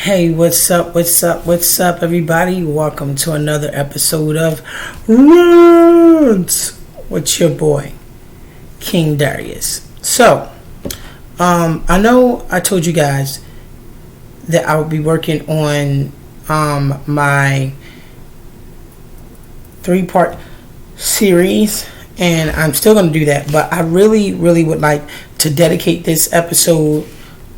Hey, what's up, everybody? Welcome to another episode of Rantz with your boy, King Darius. So, I know I told you guys that I would be working on my 3-part series, and I'm still going to do that, but I really would like to dedicate this episode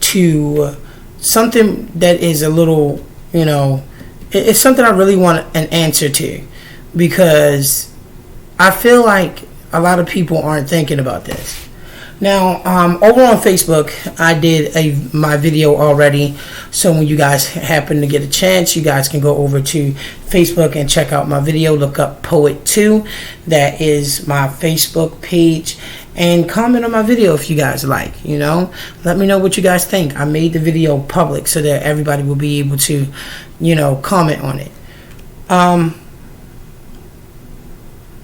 to something that is a little, it's something I really want an answer to, because I feel like a lot of people aren't thinking about this. Now, over on Facebook, I did my video already, so when you guys happen to get a chance, you guys can go over to Facebook and check out my video. Look up Poet2, that is my Facebook page, and comment on my video if you guys like. Let me know what you guys think. I made the video public so that everybody will be able to, comment on it.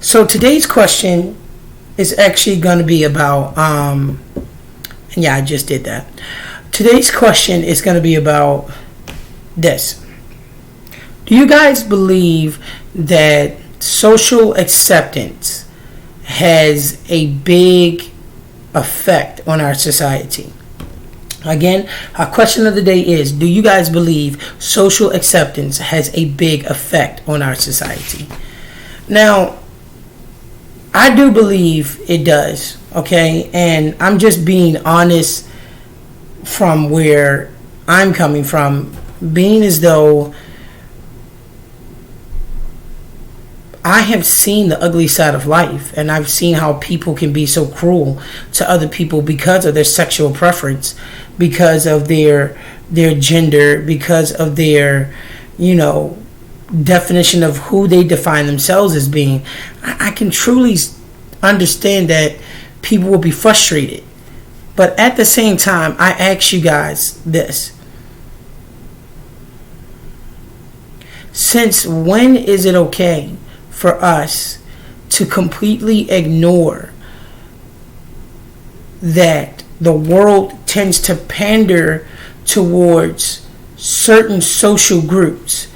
So today's question is actually going to be about, I just did that. Today's question is going to be about this. Do you guys believe that social acceptance has a big effect on our society? Again, our question of the day is, do you guys believe social acceptance has a big effect on our society? Now, I do believe it does, okay? And I'm just being honest from where I'm coming from, being as though I have seen the ugly side of life, and I've seen how people can be so cruel to other people because of their sexual preference, because of their gender, because of their, definition of who they define themselves as being. I can truly understand that people will be frustrated. But at the same time, I ask you guys this. Since when is it okay for us to completely ignore that the world tends to pander towards certain social groups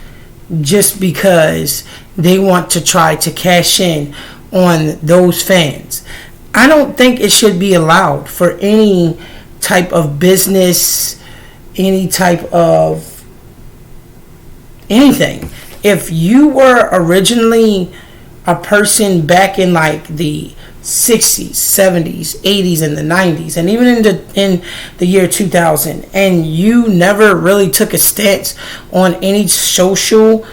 just because they want to try to cash in on those fans? I don't think it should be allowed for any type of business, any type of anything. If you were originally a person back in like the 60s, 70s, 80s, and the 90s, and even in the year 2000, and you never really took a stance on any social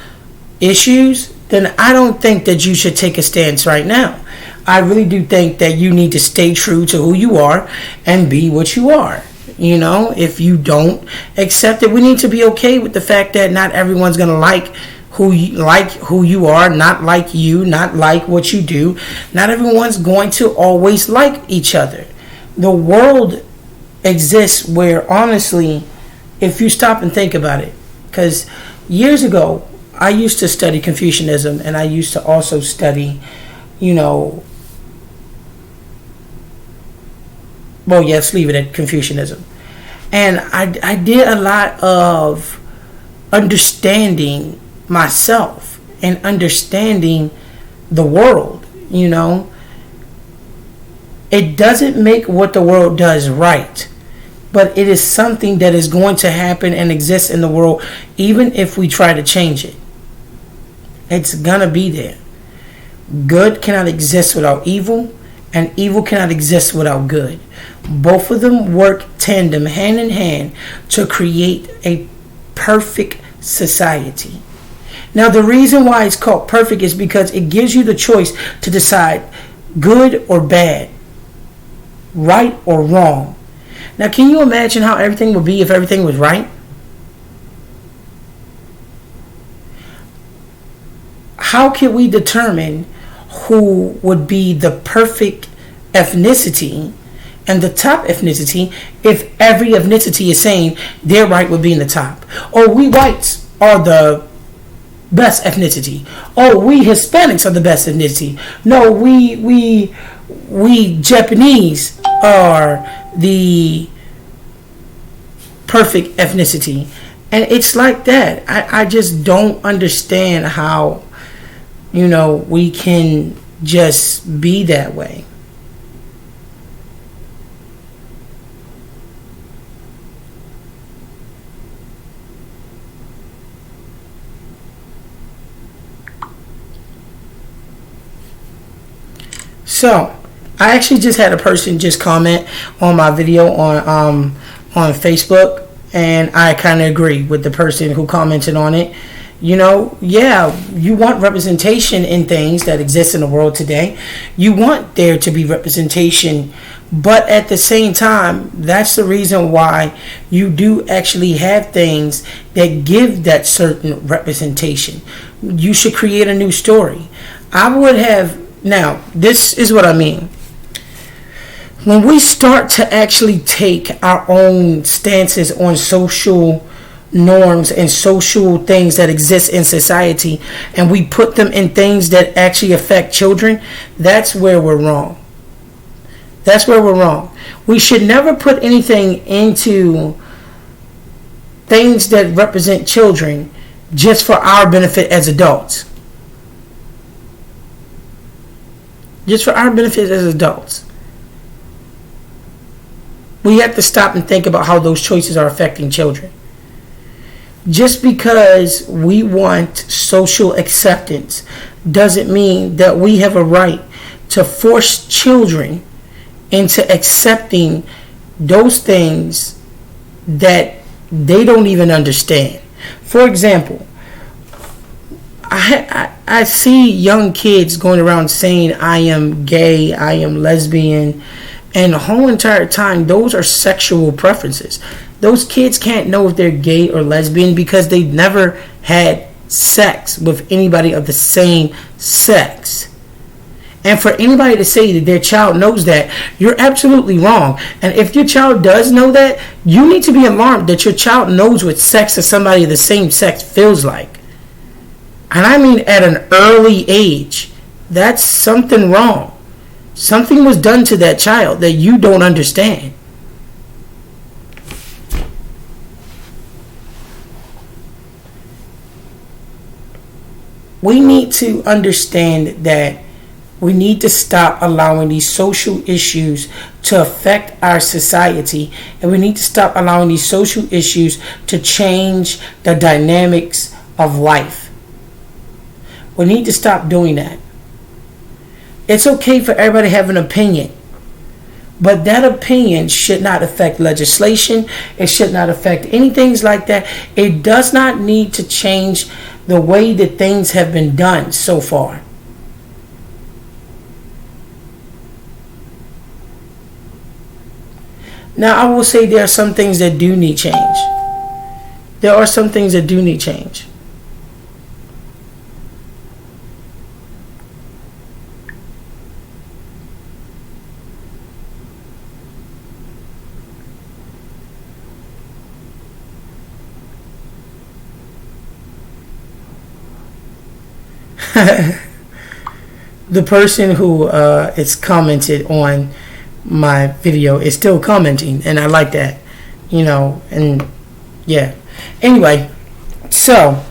issues, then I don't think that you should take a stance right now. I really do think that you need to stay true to who you are and be what you are. If you don't accept it, we need to be okay with the fact that not everyone's going to like who you are, not like you, not like what you do. Not everyone's going to always like each other. The world exists where, honestly, if you stop and think about it, because years ago, I used to study Confucianism, and I used to also study, let's leave it at Confucianism. And I did a lot of understanding myself and understanding the world. It doesn't make what the world does right, but it is something that is going to happen and exist in the world even if we try to change it. It's gonna be there. Good cannot exist without evil, and evil cannot exist without good. Both of them work tandem, hand in hand, to create a perfect society. Now, the reason why it's called perfect is because it gives you the choice to decide good or bad, right or wrong. Now, can you imagine how everything would be if everything was right? How can we determine who would be the perfect ethnicity and the top ethnicity if every ethnicity is saying their right would be in the top? Or we whites are the best ethnicity. Oh, we Hispanics are the best ethnicity. No, we Japanese are the perfect ethnicity. And it's like that. I just don't understand how, we can just be that way. So, I actually just had a person just comment on my video on Facebook, and I kind of agree with the person who commented on it. Yeah, you want representation in things that exist in the world today. You want there to be representation, but at the same time, that's the reason why you do actually have things that give that certain representation. You should create a new story. I would have, now, this is what I mean. When we start to actually take our own stances on social norms and social things that exist in society, and we put them in things that actually affect children, that's where we're wrong. That's where we're wrong. We should never put anything into things that represent children just for our benefit as adults. Just for our benefit as adults. We have to stop and think about how those choices are affecting children. Just because we want social acceptance doesn't mean that we have a right to force children into accepting those things that they don't even understand. For example, I see young kids going around saying, I am gay, I am lesbian, and the whole entire time, those are sexual preferences. Those kids can't know if they're gay or lesbian because they've never had sex with anybody of the same sex. And for anybody to say that their child knows that, you're absolutely wrong. And if your child does know that, you need to be alarmed that your child knows what sex of somebody of the same sex feels like. And I mean at an early age. That's something wrong. Something was done to that child that you don't understand. We need to understand that we need to stop allowing these social issues to affect our society, and we need to stop allowing these social issues to change the dynamics of life. We need to stop doing that. It's okay for everybody to have an opinion, but that opinion should not affect legislation. It should not affect anything like that. It does not need to change the way that things have been done so far. Now, I will say there are some things that do need change. There are some things that do need change. The person who is commented on my video is still commenting, and I like that, and yeah. Anyway, so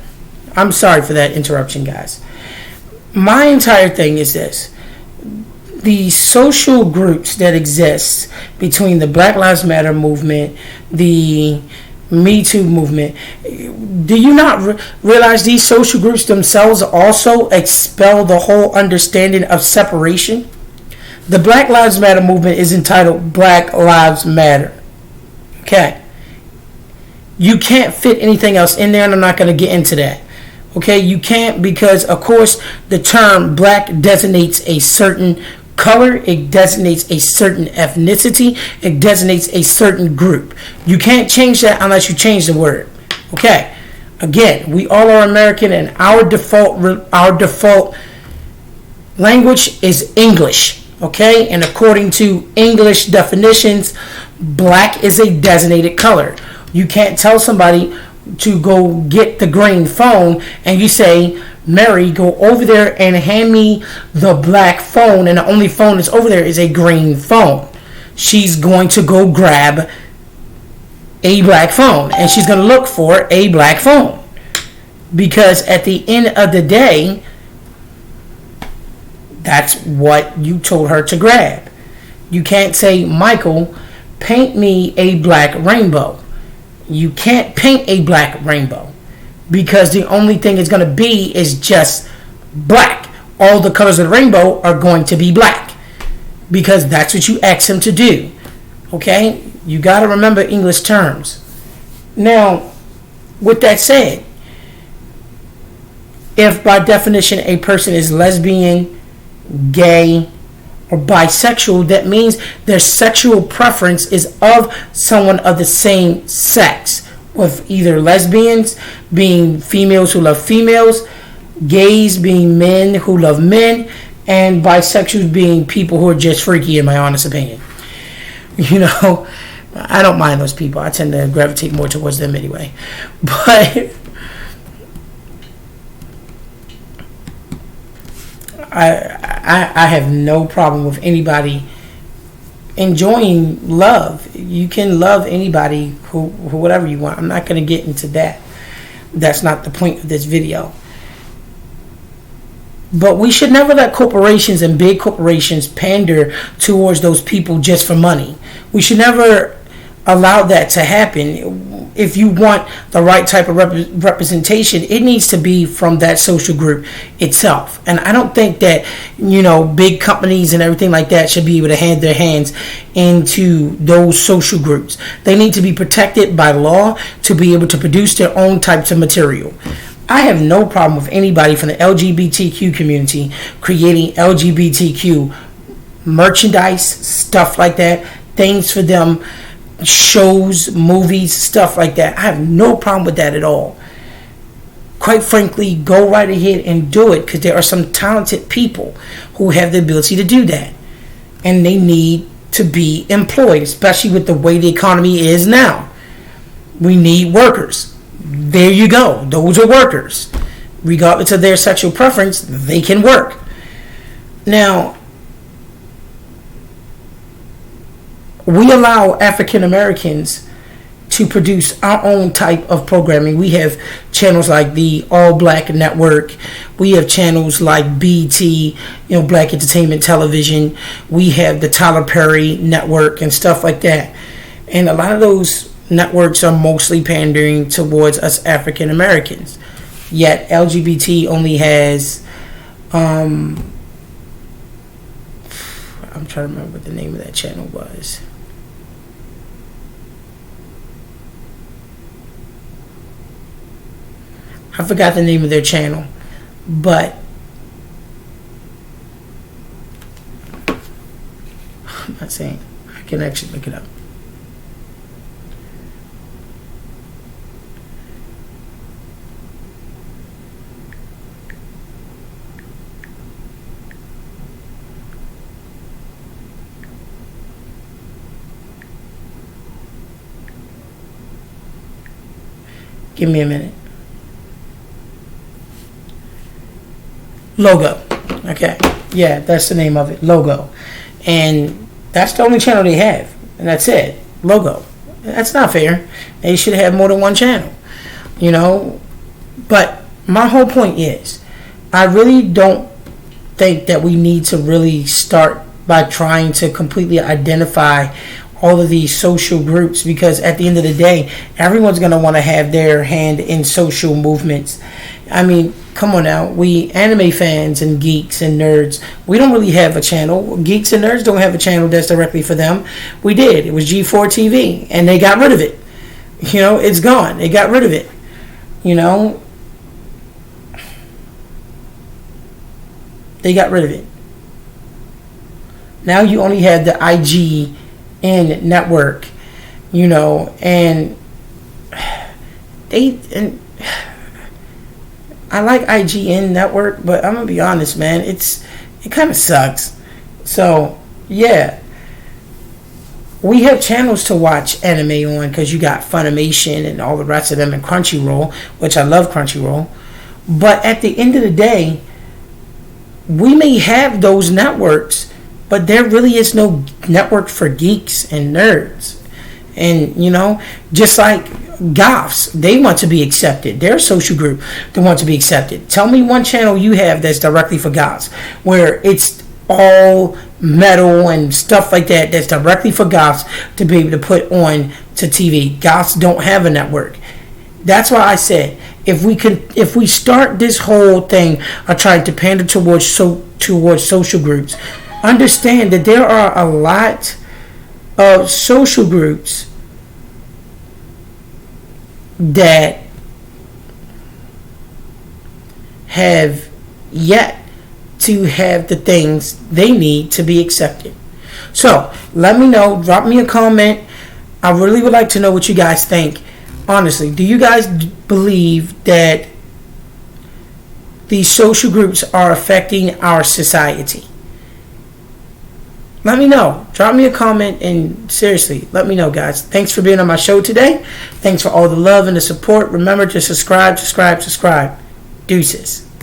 I'm sorry for that interruption, guys. My entire thing is this: the social groups that exist between the Black Lives Matter movement, the Me Too movement, do you not realize these social groups themselves also expel the whole understanding of separation? The Black Lives Matter movement is entitled Black Lives Matter. Okay. You can't fit anything else in there, and I'm not going to get into that. Okay, you can't, because, of course, the term black designates a certain color, it designates a certain ethnicity, it designates a certain group. You can't change that unless you change the word. Okay, again, we all are American, and our default language is English. Okay, and according to English definitions, black is a designated color. You can't tell somebody to go get the green phone and you say, Mary, go over there and hand me the black phone, and the only phone that's over there is a green phone. She's going to go grab a black phone, and she's going to look for a black phone, because at the end of the day, that's what you told her to grab. You can't say, Michael, paint me a black rainbow. You can't paint a black rainbow, because the only thing it's going to be is just black. All the colors of the rainbow are going to be black, because that's what you asked him to do. Okay? You got to remember English terms. Now, with that said, if by definition a person is lesbian, gay, or bisexual, that means their sexual preference is of someone of the same sex, with either lesbians being females who love females, gays being men who love men, and bisexuals being people who are just freaky, in my honest opinion. You know, I don't mind those people. I tend to gravitate more towards them anyway. But I have no problem with anybody enjoying love. You can love anybody who whatever you want. I'm not going to get into that. That's not the point of this video. But we should never let corporations and big corporations pander towards those people just for money. We should never allow that to happen. If you want the right type of representation, it needs to be from that social group itself. And I don't think that, big companies and everything like that should be able to hand their hands into those social groups. They need to be protected by law to be able to produce their own types of material. I have no problem with anybody from the LGBTQ community creating LGBTQ merchandise, stuff like that, things for them, shows, movies, stuff like that. I have no problem with that at all. Quite frankly, go right ahead and do it, because there are some talented people who have the ability to do that. And they need to be employed, especially with the way the economy is now. We need workers. There you go. Those are workers. Regardless of their sexual preference, they can work. Now, we allow African Americans to produce our own type of programming. We have channels like the All Black Network. We have channels like BT, Black Entertainment Television. We have the Tyler Perry Network and stuff like that. And a lot of those networks are mostly pandering towards us African Americans. Yet LGBT only has I'm trying to remember what the name of that channel was. I forgot the name of their channel, but I'm not saying. I can actually look it up. Give me a minute. Logo. Okay. Yeah, that's the name of it. Logo. And that's the only channel they have. And that's it. Logo. That's not fair. They should have more than one channel. But my whole point is, I really don't think that we need to really start by trying to completely identify all of these social groups, because at the end of the day, everyone's going to want to have their hand in social movements. I mean, come on now. We anime fans and geeks and nerds, we don't really have a channel. Geeks and nerds don't have a channel that's directly for them. We did. It was G4 TV, and they got rid of it. It's gone. They got rid of it. They got rid of it. Now you only have the IGN network, and I like IGN network, but I'm gonna be honest, man, it kind of sucks. So yeah, we have channels to watch anime on, because you got Funimation and all the rest of them, and Crunchyroll, which I love Crunchyroll. But at the end of the day, we may have those networks, but there really is no network for geeks and nerds. And, just like goths, they want to be accepted. They're a social group that want to be accepted. Tell me one channel you have that's directly for goths, where it's all metal and stuff like that, that's directly for goths to be able to put on to TV. Goths don't have a network. That's why I said, if we start this whole thing of trying to pander towards social groups, understand that there are a lot of social groups that have yet to have the things they need to be accepted. So let me know, drop me a comment. I really would like to know what you guys think. Honestly, do you guys believe that these social groups are affecting our society? Let me know. Drop me a comment, and seriously, let me know, guys. Thanks for being on my show today. Thanks for all the love and the support. Remember to subscribe. Deuces.